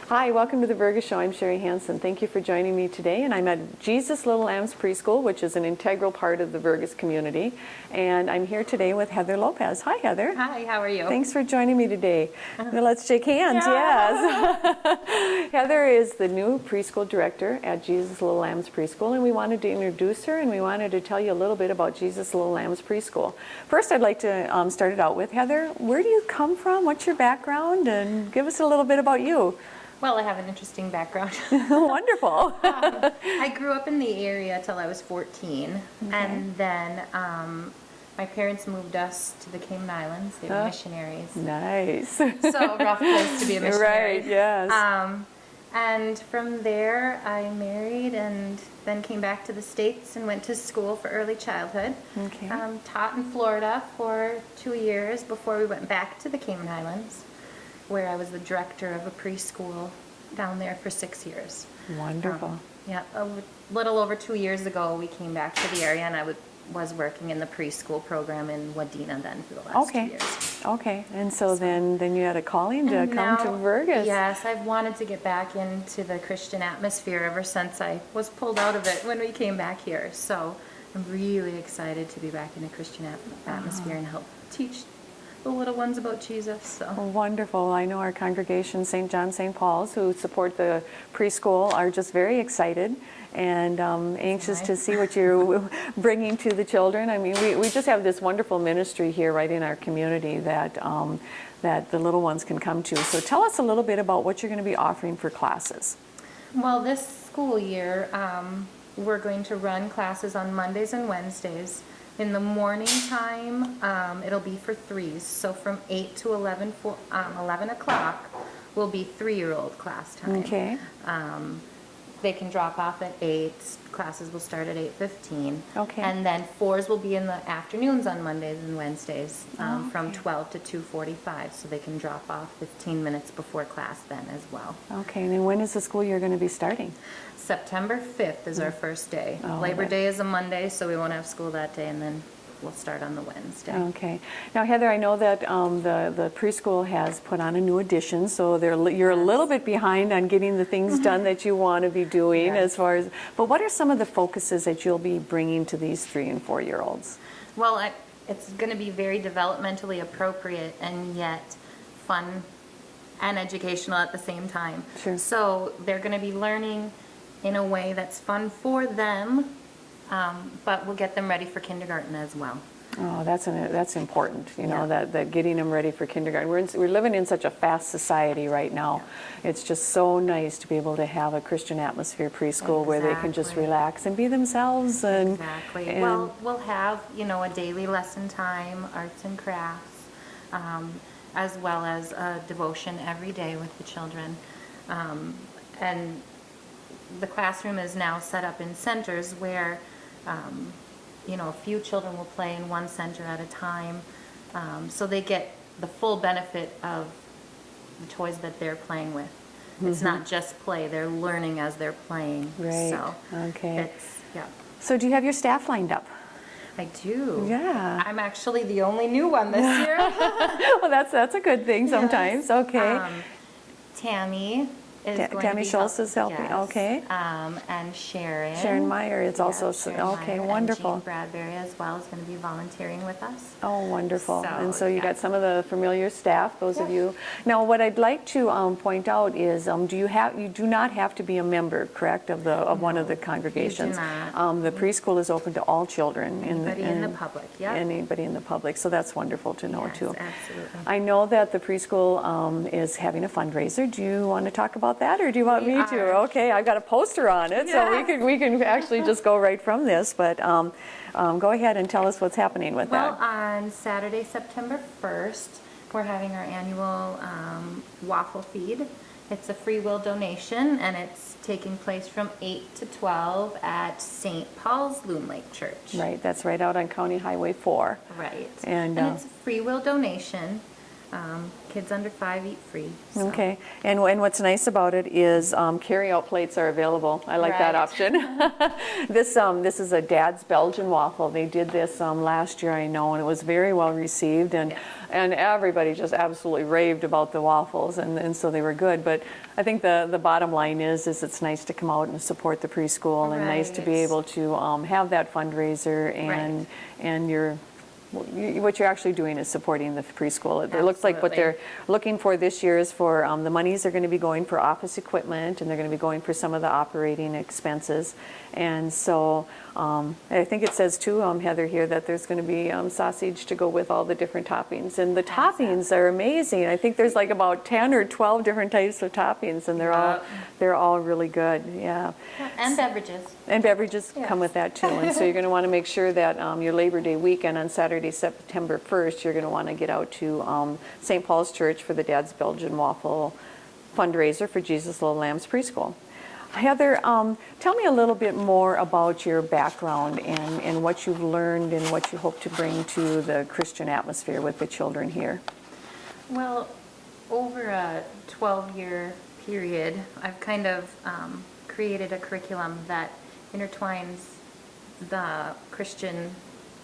Hi, welcome to the Vergas Show. I'm Sherry Hansen. Thank you for joining me today. And I'm at Jesus Little Lambs Preschool, which is an integral part of the Vergas community. And I'm here today with Heather Lopez. Hi, Heather. Hi, how are you? Thanks for joining me today. Well, let's shake hands, yes. Heather is the new preschool director at Jesus Little Lambs Preschool, and we wanted to introduce her and we wanted to tell you a little bit about Jesus Little Lambs Preschool. First, I'd like to start it out with, Heather, where do you come from? What's your background? And give us a little bit about you. Well, I have an interesting background. Wonderful. I grew up in the area till I was 14, and then my parents moved us to the Cayman Islands. They were missionaries. Nice. So a rough place to be a missionary. Right, yes. And from there, I married and then came back to the States and went to school for early childhood. Okay. Taught in Florida for 2 years before we went back to the Cayman Islands, where I was the director of a preschool down there for 6 years. Wonderful. A little over 2 years ago, we came back to the area, and I was working in the preschool program in Wadena then for the last 2 years. Okay, and so then you had a calling to come to Vergas. Yes, I've wanted to get back into the Christian atmosphere ever since I was pulled out of it when we came back here. So I'm really excited to be back in a Christian atmosphere and help teach the little ones about Jesus. So. Wonderful. I know our congregation, St. John St. Paul's, who support the preschool, are just very excited and anxious to see what you're bringing to the children. I mean, we just have this wonderful ministry here right in our community that that the little ones can come to. So tell us a little bit about what you're going to be offering for classes. Well, this school year, we're going to run classes on Mondays and Wednesdays. In the morning time, it'll be for threes. So from 8 to 11 o'clock will be 3-year-old class time. Okay. They can drop off at 8. Classes will start at 8:15. Okay. And then 4s will be in the afternoons on Mondays and Wednesdays from 12 to 2:45. So they can drop off 15 minutes before class then as well. Okay, and then when is the school year going to be starting? September 5th is our first day. Oh, Labor Day is a Monday, so we won't have school that day, and then we'll start on the Wednesday. Okay. Now, Heather, I know that the preschool has put on a new addition, so you're a little bit behind on getting the things done that you want to be doing as far as, but what are some of the focuses that you'll be bringing to these 3- and 4-year-olds? Well, it's going to be very developmentally appropriate and yet fun and educational at the same time. Sure. So they're going to be learning in a way that's fun for them, but we'll get them ready for kindergarten as well. Oh, that's important, you know, that getting them ready for kindergarten. We're living in such a fast society right now. Yeah. It's just so nice to be able to have a Christian atmosphere preschool where they can just relax and be themselves. And, well, we'll have, a daily lesson time, arts and crafts, as well as a devotion every day with the children. And the classroom is now set up in centers where a few children will play in one center at a time, so they get the full benefit of the toys that they're playing with. It's not just play, they're learning as they're playing. Right. So okay. So do you have your staff lined up? I do. Yeah. I'm actually the only new one this year. Well, that's a good thing sometimes. Yes. Okay. Tammy is going Tammy to be Schultz is helping. Yes. Okay. And Sharon. Sharon Meyer is also okay. Meyer, Wonderful. And Jean Bradbury as well is going to be volunteering with us. Oh, wonderful. So you got some of the familiar staff, those of you. Now, what I'd like to point out is, you do not have to be a member, correct, of one of the congregations. You do not. The preschool is open to all children. Anybody in the public, yeah. Anybody in the public. So that's wonderful to know too. Absolutely. I know that the preschool is having a fundraiser. Do you want to talk about that, or do you want me to? Okay, I've got a poster on it, so we can actually just go right from this. But go ahead and tell us what's happening with that. Well, on Saturday, September 1st, we're having our annual waffle feed. It's a free will donation, and it's taking place from 8 to 12 at St. Paul's Loon Lake Church. Right, that's right out on County Highway 4. Right. And it's a free will donation. Kids under 5 eat free. So. Okay, and what's nice about it is carry-out plates are available. I like that Right. option. This is a Dad's Belgian waffle. They did this last year, I know, and it was very well received, and Yes. and everybody just absolutely raved about the waffles, and so they were good. But I think the bottom line is it's nice to come out and support the preschool, and nice to be Right. able to have that fundraiser, and what you're actually doing is supporting the preschool. It looks like what Absolutely. they're looking for this year is for the monies are going to be going for office equipment, and they're going to be going for some of the operating expenses. And so I think it says too, Heather, here that there's going to be sausage to go with all the different toppings. And the toppings are amazing. I think there's like about 10 or 12 different types of toppings, and they're all really good. Yeah. And beverages. And beverages Yes. come with that too. And so you're going to want to make sure that your Labor Day weekend on Saturday, September 1st, you're going to want to get out to St. Paul's Church for the Dad's Belgian Waffle fundraiser for Jesus Little Lambs Preschool. Heather, tell me a little bit more about your background and what you've learned and what you hope to bring to the Christian atmosphere with the children here. Well, over a 12-year period, I've kind of created a curriculum that intertwines the Christian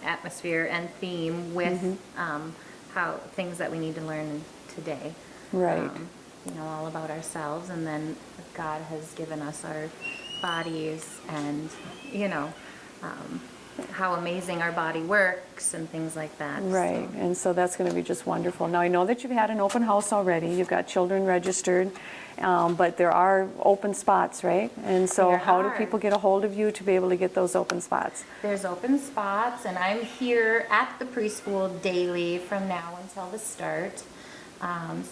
atmosphere and theme with how things that we need to learn today. Right. All about ourselves, and then God has given us our bodies, and how amazing our body works and things like that. Right, So. and so that's going to be just wonderful. Now, I know that you've had an open house already. You've got children registered, but there are open spots, right? And so There how do are. people get a hold of you to be able to get those open spots? There's open spots, and I'm here at the preschool daily from now until the start.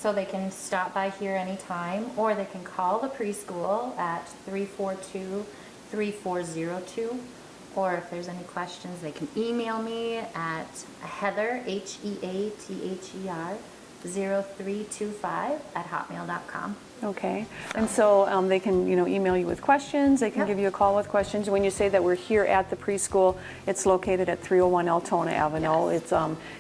So they can stop by here anytime, or they can call the preschool at 342-3402. Or if there's any questions, they can email me at Heather, HEATHER, 0325 @hotmail.com. Okay, and so they can, email you with questions, they can Yep. give you a call with questions. When you say that we're here at the preschool, it's located at 301 Altona Avenue. Yes. It's,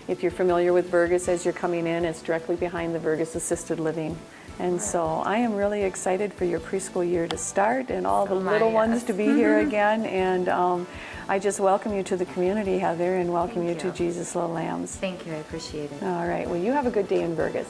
if you're familiar with Vergas as you're coming in, it's directly behind the Vergas Assisted Living. And so I am really excited for your preschool year to start and all the So am I, little ones yes. to be here again. And I just welcome you to the community, Heather, and welcome Thank you to you. Jesus Little Lambs. Thank you, I appreciate it. All right, well, you have a good day in Vergas.